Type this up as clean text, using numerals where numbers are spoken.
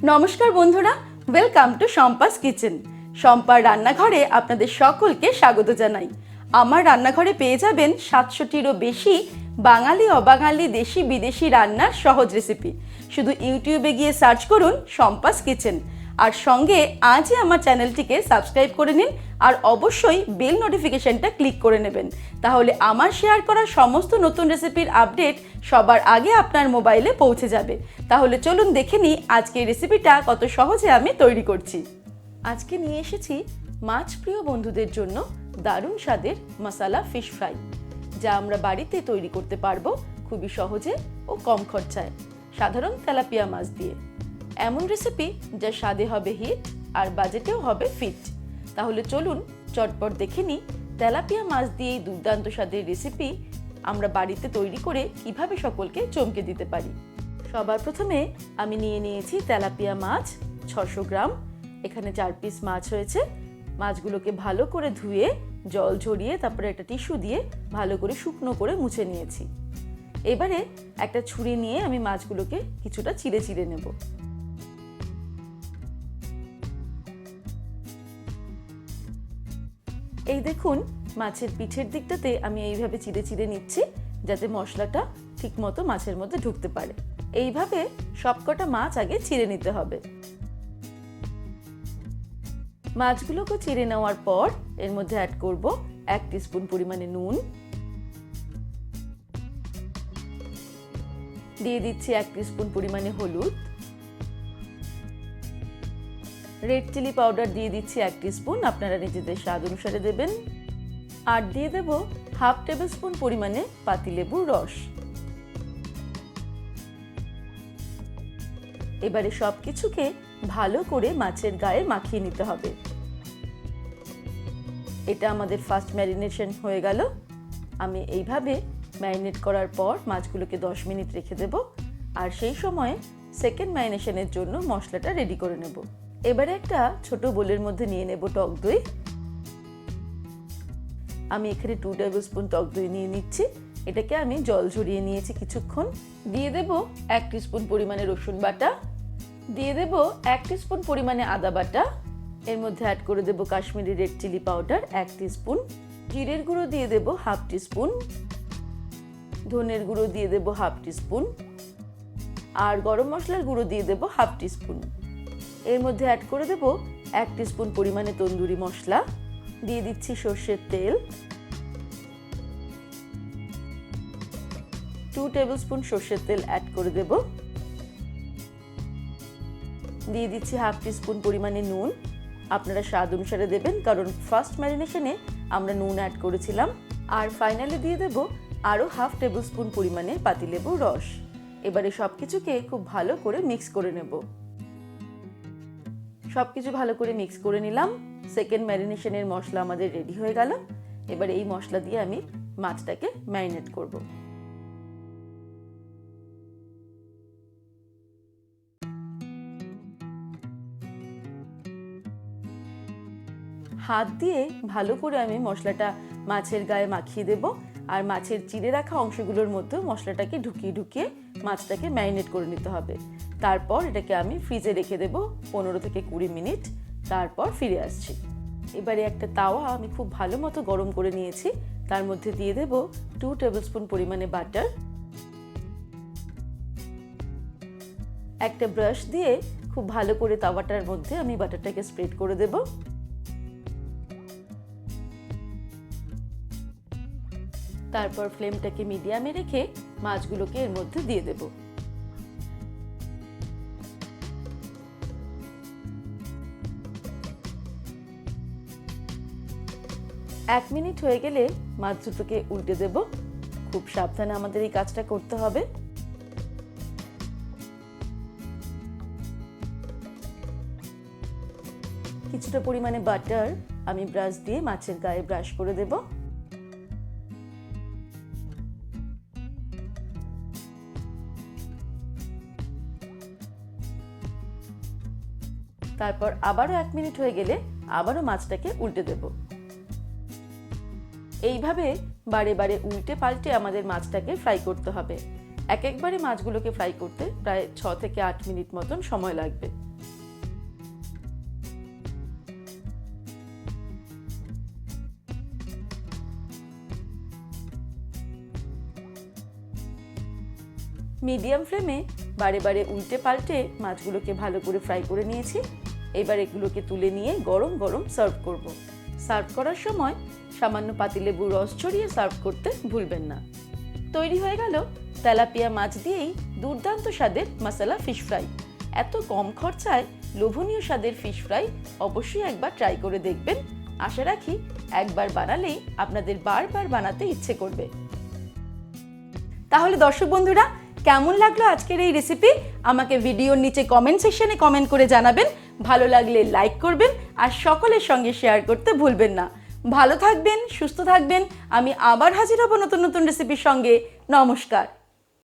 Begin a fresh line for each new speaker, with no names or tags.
নমস্কার বন্ধুরা, welcome to Shampa's kitchen. শম্পার রান্নাঘরে আপনাদের সকলকে স্বাগত জানাই। আমার রান্নাঘরে পেয়ে যাবেন 700টিরও বেশি বাঙালি অবাঙালি দেশি বিদেশি রান্নার সহজ রেসিপি। শুধু ইউটিউবে গিয়ে সার্চ করুন শম্পাস কিচেন, আর সঙ্গে আজই আমার চ্যানেলটিকে সাবস্ক্রাইব করে নিন, আর অবশ্যই বেল নোটিফিকেশনটা ক্লিক করে নেবেন। তাহলে আমার শেয়ার করা সমস্ত নতুন রেসিপির আপডেট সবার আগে আপনার মোবাইলে পৌঁছে যাবে। তাহলে চলুন দেখে নিই আজকের রেসিপিটা কত সহজে আমি তৈরি করছি। আজকে নিয়ে এসেছি মাছ প্রিয় বন্ধুদের জন্য দারুণ স্বাদের মশালা ফিশ ফ্রাই, যা আমরা বাড়িতে তৈরি করতে পারবো খুবই সহজে ও কম খরচায়, সাধারণ তেলাপিয়া মাছ দিয়ে। এমন রেসিপি যা স্বাদে হবে হিট আর বাজেটেও হবে ফিট। তাহলে চলুন চটপট দেখে নিই তেলাপিয়া মাছ দিয়ে এই দুর্দান্ত স্বাদের রেসিপি আমরা বাড়িতে তৈরি করে কিভাবে সকলকে চমকে দিতে পারি। সবার প্রথমে আমি নিয়ে নিয়েছি তেলাপিয়া মাছ 600 গ্রাম। এখানে 4 পিস মাছ হয়েছে। মাছগুলোকে ভালো করে ধুয়ে জল ঝরিয়ে তারপরে একটা টিস্যু দিয়ে ভালো করে শুকনো করে মুছে নিয়েছি। এবারে একটা ছুরি নিয়ে আমি মাছগুলোকে কিছুটা চিড়ে চিড়ে নেব। এই দেখুন, মাছের পিঠের দিকটাতে আমি এইভাবে চিড়ে চিড়ে নিচ্ছি, যাতে মশলাটা ঠিকমতো মাছের মধ্যে ঢুকতে পারে। এইভাবে সবকটা মাছ আগে চিড়ে নিতে হবে। মাছগুলোকে চিড়ে নেওয়ার পর এর মধ্যে অ্যাড করব 1 টিস্পুন পরিমাণে নুন, দিয়ে দিচ্ছি 1 টিস্পুন পরিমাণে হলুদ, রেড চিলি পাউডার দিয়ে দিচ্ছি 1 টিস্পুন, আপনারা নিজেদের স্বাদ অনুসারে দেবেন, আর দিয়ে দেব 1/2 টেবিল স্পুন পরিমাণে পাতিলেবুর রস। এবারে সবকিছুকে ভালো করে মাছের গায়ে মাখিয়ে নিতে হবে। এটা আমাদের ফার্স্ট ম্যারিনেশন হয়ে গেল। আমি এইভাবে ম্যারিনেট করার পর মাছগুলোকে 10 মিনিট রেখে দেব, আর সেই সময় সেকেন্ড ম্যারিনেশনের জন্য মশলাটা রেডি করে নেব। এবারে একটা ছোট বোলের মধ্যে নিয়ে নেব টক দই। আমি এখানে 2 টেবিল স্পুন টক দই নিয়ে নিচ্ছি। এটাকে আমি জল ঝরিয়ে নিয়েছি কিছুক্ষণ। দিয়ে দেব 1 টিস্পুন পরিমাণে রসুন বাটা, দিয়ে দেব 1 টিস্পুন পরিমাণে আদা বাটা। এর মধ্যে অ্যাড করে দেব Kashmiri red chilli powder 1 teaspoon, জিরের গুঁড়ো দিয়ে দেব 1/2 টিস্পুন, ধনের গুঁড়ো দিয়ে দেব 1/2 টিস্পুন, আর গরম মশলার গুঁড়ো দিয়ে দেব 1/2 টিস্পুন। এর মধ্যে অ্যাড করে দেব 1 টিস্পুন পরিমাণে তন্দুরি মশলা, দিয়ে দিচ্ছি সর্ষের তেল, 2 টেবিল স্পুন সর্ষের তেল অ্যাড করে দেব, দিয়ে দিচ্ছি 1/2 টিস্পুন পরিমাণে নুন। আপনারা স্বাদ অনুসারে দেবেন, কারণ ফার্স্ট ম্যারিনেশনে আমরা নুন অ্যাড করেছিলাম। আর ফাইনালি দিয়ে দেব আরও 1/2 টেবিল স্পুন পরিমাণে পাতিলেবুর রস। এবারে সবকিছুকে খুব ভালো করে মিক্স করে নেব। সবকিছু ভালো করে মিক্স করে নিলাম। সেকেন্ড ম্যারিনেশনের মশলা আমাদের রেডি হয়ে গেল। এবার এই মশলা দিয়ে আমি মাছটাকে ম্যারিনেট করব। হাত দিয়ে ভালো করে আমি মশলাটা মাছের গায়ে মাখিয়ে দেব, আর মাছের চিড়ে রাখা অংশগুলোর মধ্যে মশলাটাকে ঢুকিয়ে ঢুকিয়ে মাছটাকে ম্যারিনেট করে নিতে হবে। তারপর এটাকে আমি ফ্রিজে রেখে দেব 15 থেকে 20 মিনিট। তারপর ফিরে আসছি। এবারে একটা তাওয়া আমি খুব ভালো মতো গরম করে নিয়েছি। তার মধ্যে দিয়ে দেব 2 টেবিল স্পুন পরিমাণে বাটার। একটা ব্রাশ দিয়ে খুব ভালো করে তাওয়াটার মধ্যে আমি বাটারটাকে স্প্রেড করে দেব। তারপর ফ্লেমটাকে মিডিয়ামে রেখে মাছগুলোকে এর মধ্যে দিয়ে দেব। এক মিনিট হয়ে গেলে মাছ দুটোকে উল্টে দেব। খুব সাবধানে আমাদের এই কাজটা করতে হবে। কিছুটা পরিমাণে বাটার আমি ব্রাশ দিয়ে মাছের গায়ে ব্রাশ করে দেব। তারপর আবারও 1 মিনিট হয়ে গেলে আবারও মাছটাকে উল্টে দেব। এইভাবে বারে বারে উল্টে পাল্টে আমাদের মাছটাকে ফ্রাই করতে হবে। একবারে মাছগুলোকে ফ্রাই করতে প্রায় 6 থেকে 8 মিনিট মতন সময় লাগবে। মিডিয়াম ফ্লেমে বারে বারে উল্টে পাল্টে মাছগুলোকে ভালো করে ফ্রাই করে নিয়েছি। এবার এগুলোকে তুলে নিয়ে গরম গরম সার্ভ করব। সার্ভ করার সময় সামান্য পাতিলেবুর রস ছড়িয়ে সার্ভ করতে ভুলবেন না। তৈরি হয়ে গেল তেলাপিয়া মাছ দিয়েই দুর্দান্ত স্বাদের মশলা ফিশ ফ্রাই। এত কম খরচায় লোভনীয় স্বাদের ফিশ ফ্রাই অবশ্যই একবার ট্রাই করে দেখবেন। আশা রাখি একবার বানালেই আপনাদের বারবার বানাতে ইচ্ছে করবে। তাহলে দর্শক বন্ধুরা, কেমন লাগলো আজকের এই রেসিপি আমাকে ভিডিওর নিচে কমেন্ট সেকশনে কমেন্ট করে জানাবেন। ভালো লাগলে লাইক করবেন আর সকলের সঙ্গে শেয়ার করতে ভুলবেন না। ভালো থাকবেন, সুস্থ থাকবেন। আমি আবার হাজির হব নতুন নতুন রেসিপির সঙ্গে। নমস্কার।